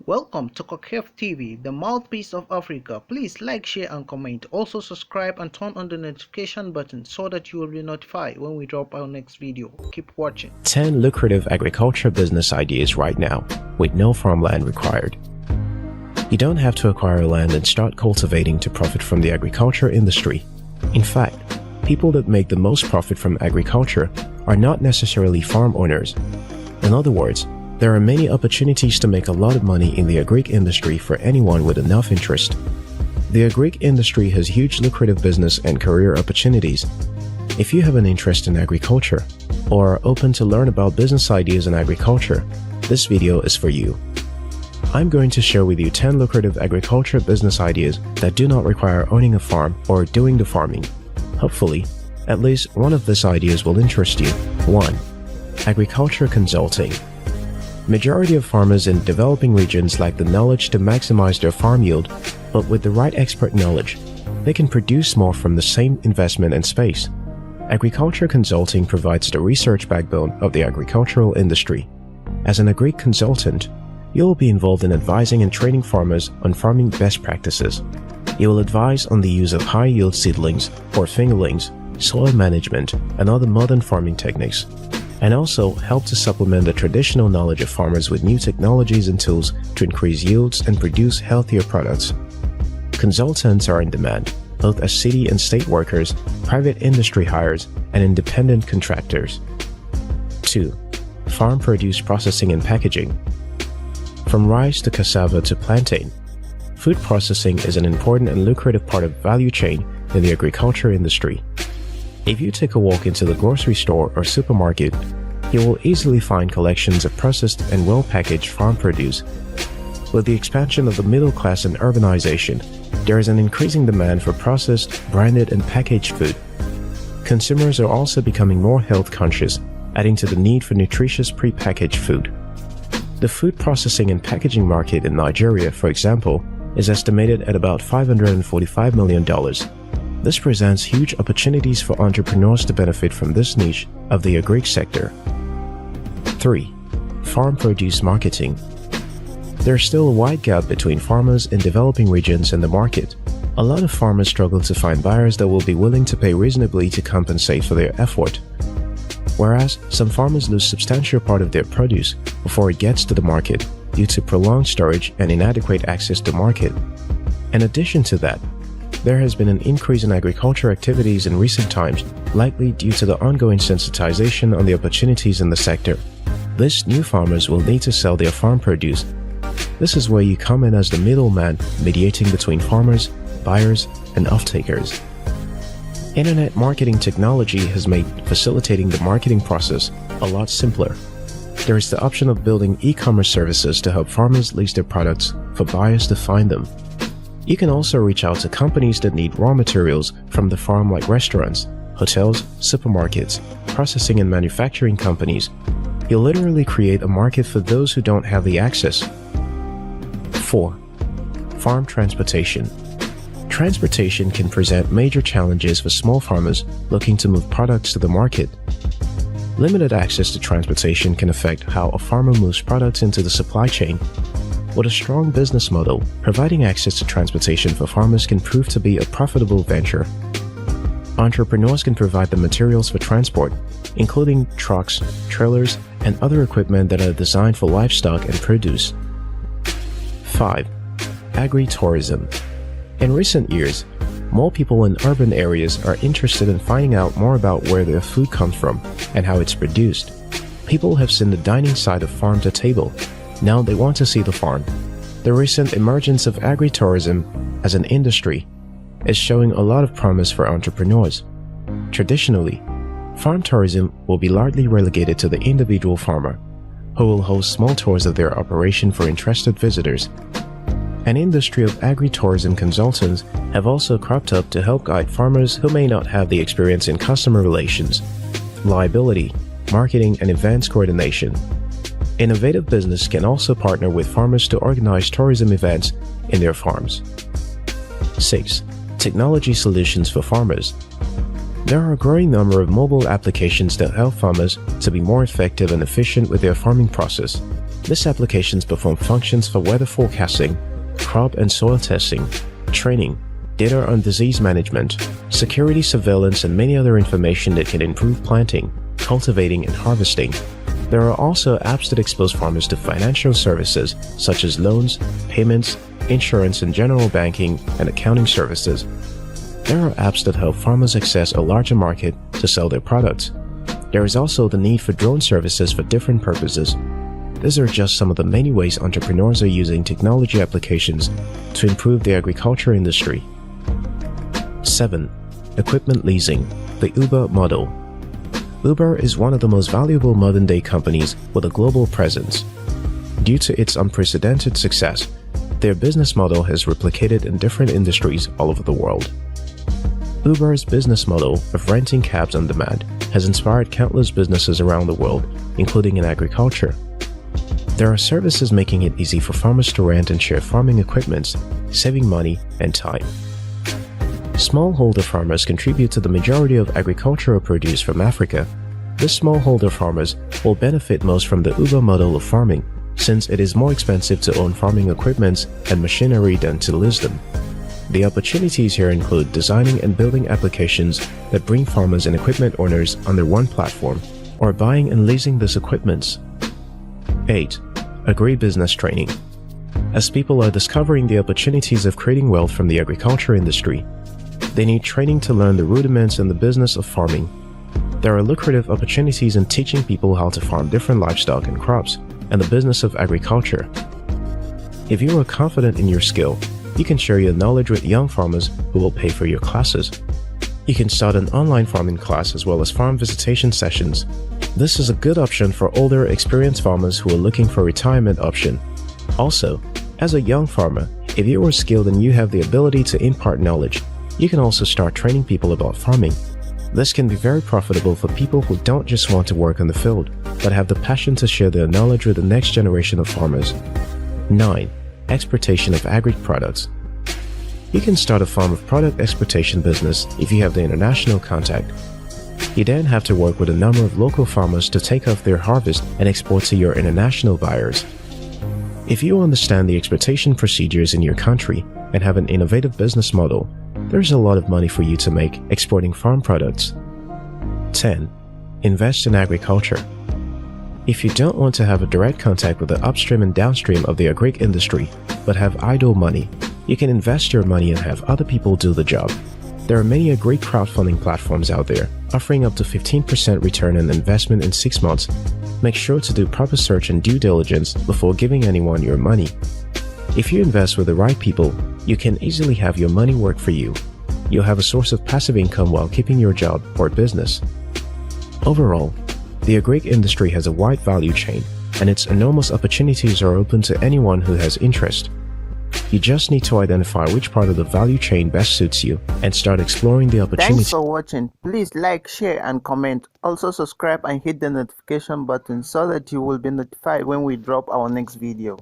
Welcome to Lucrative TV, the mouthpiece of Africa. Please like, share and comment. Also subscribe and turn on the notification button so that you will be notified when we drop our next video. Keep watching. 10 lucrative agriculture business ideas right now with no farmland required. You don't have to acquire land and start cultivating to profit from the agriculture industry. In fact, people that make the most profit from agriculture are not necessarily farm owners. In other words, there are many opportunities to make a lot of money in the agri industry for anyone with enough interest. The agri industry has huge lucrative business and career opportunities. If you have an interest in agriculture or are open to learn about business ideas in agriculture, this video is for you. I'm going to share with you 10 lucrative agriculture business ideas that do not require owning a farm or doing the farming. Hopefully, at least one of these ideas will interest you. 1. Agriculture consulting. Majority of farmers in developing regions lack the knowledge to maximize their farm yield, but with the right expert knowledge, they can produce more from the same investment and space. Agriculture consulting provides the research backbone of the agricultural industry. As an agri consultant, you will be involved in advising and training farmers on farming best practices. You will advise on the use of high-yield seedlings or fingerlings, soil management, and other modern farming techniques, and also help to supplement the traditional knowledge of farmers with new technologies and tools to increase yields and produce healthier products. Consultants are in demand, both as city and state workers, private industry hires, and independent contractors. 2. Farm produce processing and packaging. From rice to cassava to plantain, food processing is an important and lucrative part of the value chain in the agriculture industry. If you take a walk into the grocery store or supermarket, you will easily find collections of processed and well-packaged farm produce. With the expansion of the middle class and urbanization, there is an increasing demand for processed, branded, and packaged food. Consumers are also becoming more health conscious, adding to the need for nutritious pre-packaged food. The food processing and packaging market in Nigeria, for example, is estimated at about $545 million. This presents huge opportunities for entrepreneurs to benefit from this niche of the agri sector. 3. Farm produce marketing. There is still a wide gap between farmers in developing regions and the market. A lot of farmers struggle to find buyers that will be willing to pay reasonably to compensate for their effort. Whereas, some farmers lose substantial part of their produce before it gets to the market due to prolonged storage and inadequate access to market. In addition to that, there has been an increase in agriculture activities in recent times, likely due to the ongoing sensitization on the opportunities in the sector. These new farmers will need to sell their farm produce. This is where you come in as the middleman, mediating between farmers, buyers, and off-takers. Internet marketing technology has made facilitating the marketing process a lot simpler. There is the option of building e-commerce services to help farmers list their products for buyers to find them. You can also reach out to companies that need raw materials from the farm, like restaurants, hotels, supermarkets, processing and manufacturing companies. You'll literally create a market for those who don't have the access. 4. Farm transportation. Transportation can present major challenges for small farmers looking to move products to the market. Limited access to transportation can affect how a farmer moves products into the supply chain. With a strong business model, providing access to transportation for farmers can prove to be a profitable venture. Entrepreneurs can provide the materials for transport, including trucks, trailers, and other equipment that are designed for livestock and produce. 5. Agri-tourism. In recent years, more people in urban areas are interested in finding out more about where their food comes from and how it's produced. People have seen the dining side of farm to table. Now they want to see the farm. The recent emergence of agri-tourism as an industry is showing a lot of promise for entrepreneurs. Traditionally, farm tourism will be largely relegated to the individual farmer, who will host small tours of their operation for interested visitors. An industry of agri-tourism consultants have also cropped up to help guide farmers who may not have the experience in customer relations, liability, marketing, and events coordination. Innovative business can also partner with farmers to organize tourism events in their farms. 6. Technology solutions for farmers. There are a growing number of mobile applications that help farmers to be more effective and efficient with their farming process. These applications perform functions for weather forecasting, crop and soil testing, training, data on disease management, security surveillance, and many other information that can improve planting, cultivating, and harvesting. There are also apps that expose farmers to financial services such as loans, payments, insurance, and general banking and accounting services. There are apps that help farmers access a larger market to sell their products. There is also the need for drone services for different purposes. These are just some of the many ways entrepreneurs are using technology applications to improve the agriculture industry. 7. Equipment leasing, the Uber model. Uber is one of the most valuable modern-day companies with a global presence. Due to its unprecedented success, their business model has replicated in different industries all over the world. Uber's business model of renting cabs on demand has inspired countless businesses around the world, including in agriculture. There are services making it easy for farmers to rent and share farming equipment, saving money and time. Smallholder farmers contribute to the majority of agricultural produce from Africa. These smallholder farmers will benefit most from the Uber model of farming, since it is more expensive to own farming equipment and machinery than to lease them. The opportunities here include designing and building applications that bring farmers and equipment owners under one platform, or buying and leasing this equipment. 8. Agribusiness training. As people are discovering the opportunities of creating wealth from the agriculture industry, they need training to learn the rudiments in the business of farming. There are lucrative opportunities in teaching people how to farm different livestock and crops and the business of agriculture. If you are confident in your skill, you can share your knowledge with young farmers who will pay for your classes. You can start an online farming class as well as farm visitation sessions. This is a good option for older, experienced farmers who are looking for a retirement option. Also, as a young farmer, if you are skilled and you have the ability to impart knowledge, you can also start training people about farming. This can be very profitable for people who don't just want to work on the field, but have the passion to share their knowledge with the next generation of farmers. 9. Exportation of agri products. You can start a farm of product exportation business if you have the international contact. You then have to work with a number of local farmers to take off their harvest and export to your international buyers. If you understand the exportation procedures in your country and have an innovative business model, there's a lot of money for you to make exporting farm products. 10. Invest in agriculture. If you don't want to have a direct contact with the upstream and downstream of the agri industry, but have idle money, you can invest your money and have other people do the job. There are many agri crowdfunding platforms out there offering up to 15% return on investment in 6 months. Make sure to do proper search and due diligence before giving anyone your money. If you invest with the right people, you can easily have your money work for you. You'll have a source of passive income while keeping your job or business. Overall, the agri industry has a wide value chain, and its enormous opportunities are open to anyone who has interest. You just need to identify which part of the value chain best suits you and start exploring the opportunities. Thanks for watching. Please like, share and comment. Also subscribe and hit the notification button so that you will be notified when we drop our next video.